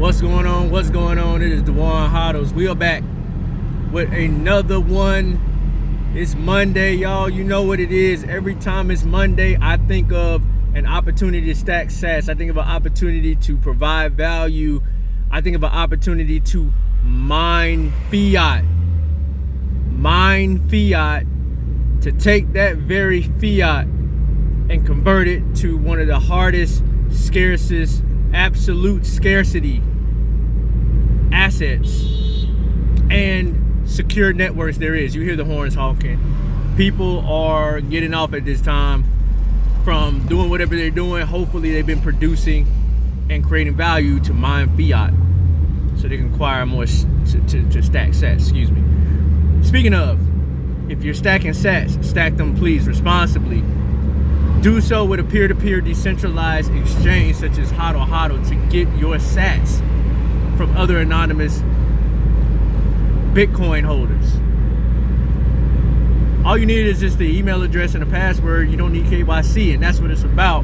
What's going on? What's going on? It is the HODLs. We are back with another one. It's Monday, y'all. You know what it is. Every time it's Monday, I think of an opportunity to stack sats. I think of an opportunity to provide value. I think of an opportunity to mine fiat. Mine fiat, to take that very fiat and convert it to one of the hardest, scarcest, absolute scarcity assets and secure networks there is. You hear the horns honking. People are getting off at this time from doing whatever they're doing. Hopefully they've been producing and creating value to mine fiat so they can acquire more to stack sats. Excuse me. Speaking of, if you're stacking sats, stack them please responsibly. Do so with a peer-to-peer decentralized exchange such as HODL to get your sats from other anonymous Bitcoin holders. All you need is just the email address and a password. You don't need KYC, and that's what it's about.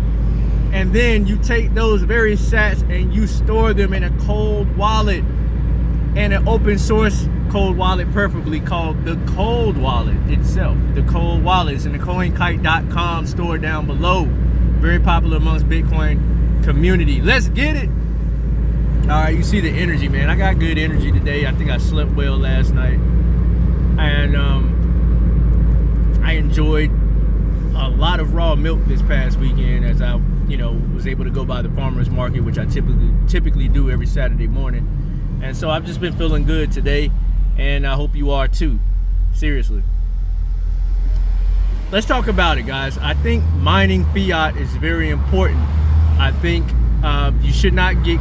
And then you take those very sats and you store them in a cold wallet, and an open source cold wallet, preferably, called the cold wallet itself. The cold wallet is in the CoinKite.com store down below. Very popular amongst Bitcoin community. Let's get it. All right, you see the energy, man. I got good energy today. I think I slept well last night, and I enjoyed a lot of raw milk this past weekend as I, was able to go by the farmers market, which I typically do every Saturday morning. And so I've just been feeling good today, and I hope you are too. Seriously. Let's talk about it, guys. I think mining fiat is very important. I think you should not get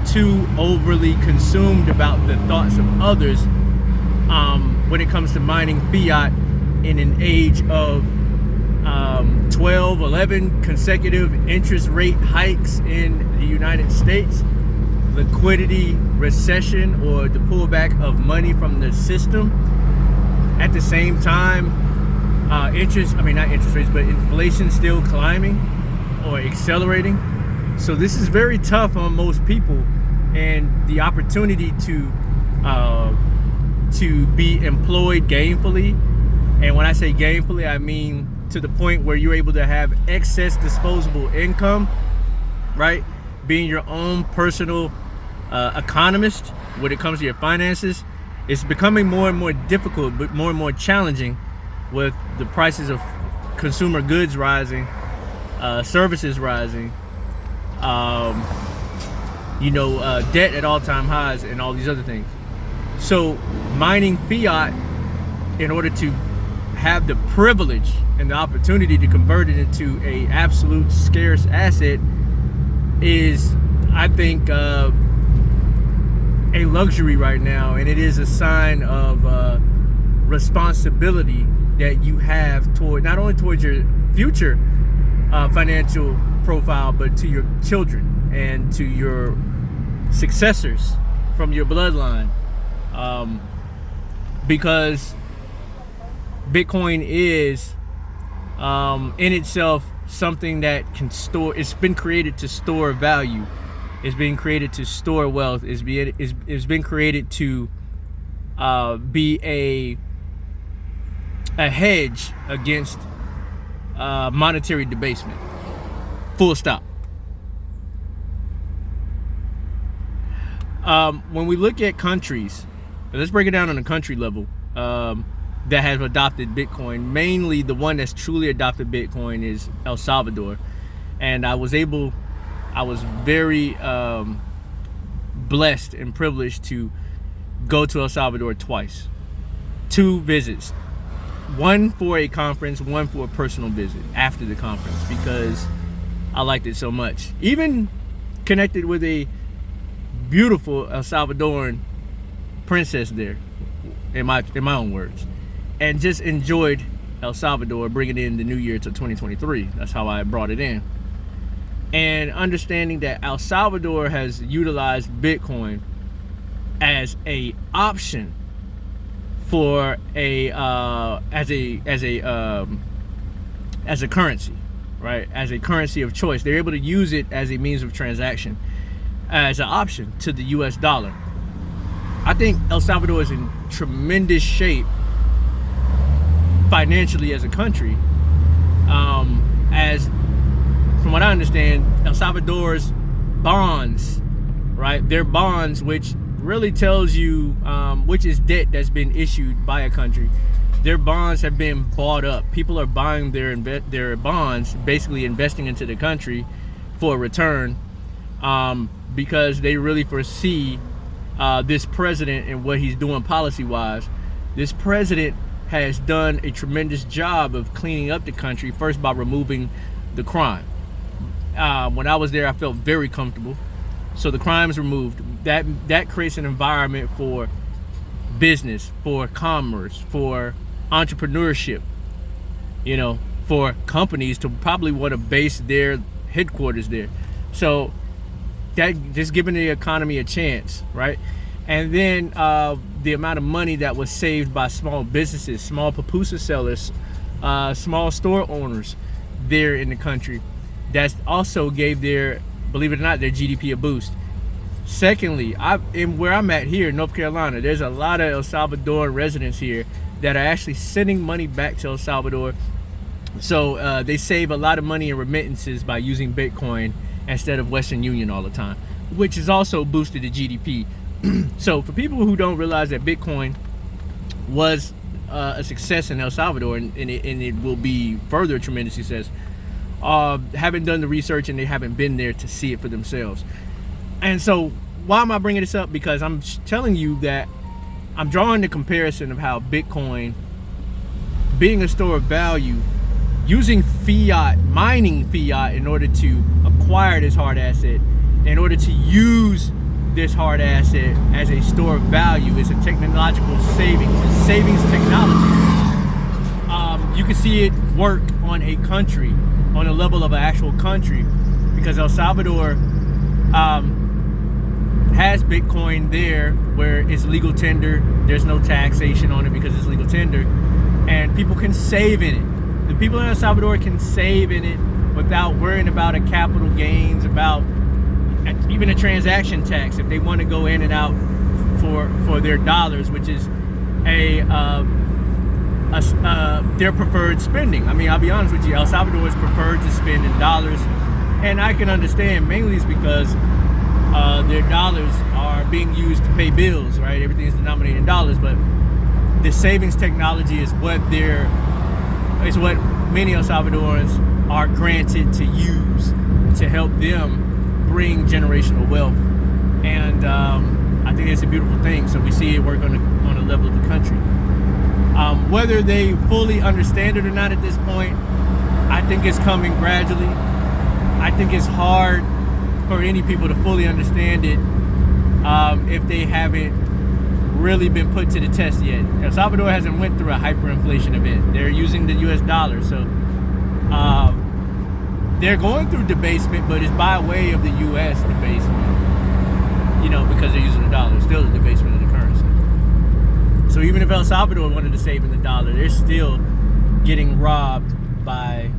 too overly consumed about the thoughts of others when it comes to mining fiat in an age of 11 consecutive interest rate hikes in the United States, liquidity recession, or the pullback of money from the system. At the same time, not interest rates, but inflation still climbing or accelerating. So this is very tough on most people, and the opportunity to be employed gainfully, and when I say gainfully, I mean to the point where you're able to have excess disposable income, right? Being your own personal economist when it comes to your finances, it's becoming more and more difficult, but more and more challenging with the prices of consumer goods rising, services rising, debt at all-time highs, and all these other things. So mining fiat in order to have the privilege and the opportunity to convert it into a absolute scarce asset is, I think, a luxury right now, and it is a sign of responsibility that you have toward not only towards your future financial profile, but to your children and to your successors from your bloodline, because Bitcoin is in itself something that can store. It's been created to store value. It's been created to store wealth. It's been created to be a hedge against monetary debasement. Full stop. When we look at countries, let's break it down on a country level that have adopted Bitcoin. Mainly the one that's truly adopted Bitcoin is El Salvador. And I was very blessed and privileged to go to El Salvador twice. 2 visits. One for a conference, one for a personal visit after the conference, because I liked it so much. Even connected with a beautiful El Salvadoran princess there, in my own words, and just enjoyed El Salvador, bringing in the new year to 2023. That's how I brought it in. And understanding that El Salvador has utilized Bitcoin as a option for as a currency, right? As a currency of choice. They're able to use it as a means of transaction. as an option to the US dollar. I think El Salvador is in tremendous shape financially as a country. As from what I understand, El Salvador's bonds, right? Their bonds, which really tells you which is debt that's been issued by a country. Their bonds have been bought up. People are buying their bonds, basically investing into the country for a return, because they really foresee this president and what he's doing policy-wise. This president has done a tremendous job of cleaning up the country, first by removing the crime. When I was there, I felt very comfortable. So the crime is removed. That creates an environment for business, for commerce, for entrepreneurship, you know, for companies to probably want to base their headquarters there. So that just giving the economy a chance, right? And then the amount of money that was saved by small businesses, small pupusa sellers, small store owners there in the country, that also gave their, believe it or not, their GDP a boost. Secondly, in where I'm at here in North Carolina, there's a lot of El Salvadoran residents here that are actually sending money back to El Salvador. So they save a lot of money in remittances by using Bitcoin instead of Western Union all the time, which has also boosted the GDP. So for people who don't realize that Bitcoin was a success in El Salvador, and it will be further a tremendous success, haven't done the research and they haven't been there to see it for themselves. And so why am I bringing this up? Because I'm telling you that I'm drawing the comparison of how Bitcoin, being a store of value, using fiat, mining fiat in order to acquire this hard asset, in order to use this hard asset as a store of value, is a technological savings. It's savings technology. You can see it work on a country, on a level of an actual country, because El Salvador has Bitcoin there where it's legal tender. There's no taxation on it because it's legal tender, and people can save in it. The people in El Salvador can save in it without worrying about a capital gains, about even a transaction tax if they want to go in and out for their dollars, which is their preferred spending. I mean, I'll be honest with you, El Salvador is preferred to spend in dollars, and I can understand. Mainly it's because their dollars are being used to pay bills, right? Everything is denominated in dollars, but the savings technology is what many El Salvadorans are granted to use to help them bring generational wealth. And I think it's a beautiful thing. So we see it work on a level of the country. Whether they fully understand it or not at this point, I think it's coming gradually. I think it's hard for any people to fully understand it if they haven't really been put to the test yet. El Salvador hasn't went through a hyperinflation event. They're using the US dollar, so they're going through debasement, but it's by way of the US debasement, because they're using the dollar. It's still a debasement of the currency. So even if El Salvador wanted to save in the dollar, they're still getting robbed by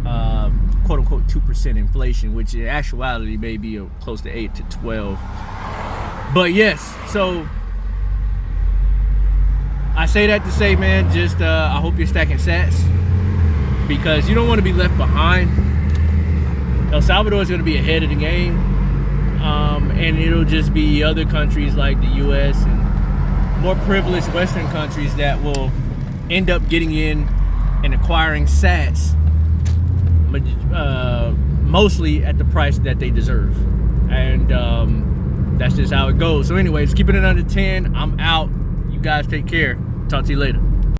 quote-unquote 2% inflation, which in actuality may be close to 8 to 12. But yes, so I say that to say, man, just I hope you're stacking sats, because you don't want to be left behind. El Salvador is going to be ahead of the game, and it'll just be other countries like the US and more privileged Western countries that will end up getting in and acquiring sats, mostly at the price that they deserve. And that's just how it goes. So anyways, keeping it under 10. I'm out. You guys take care. Talk to you later.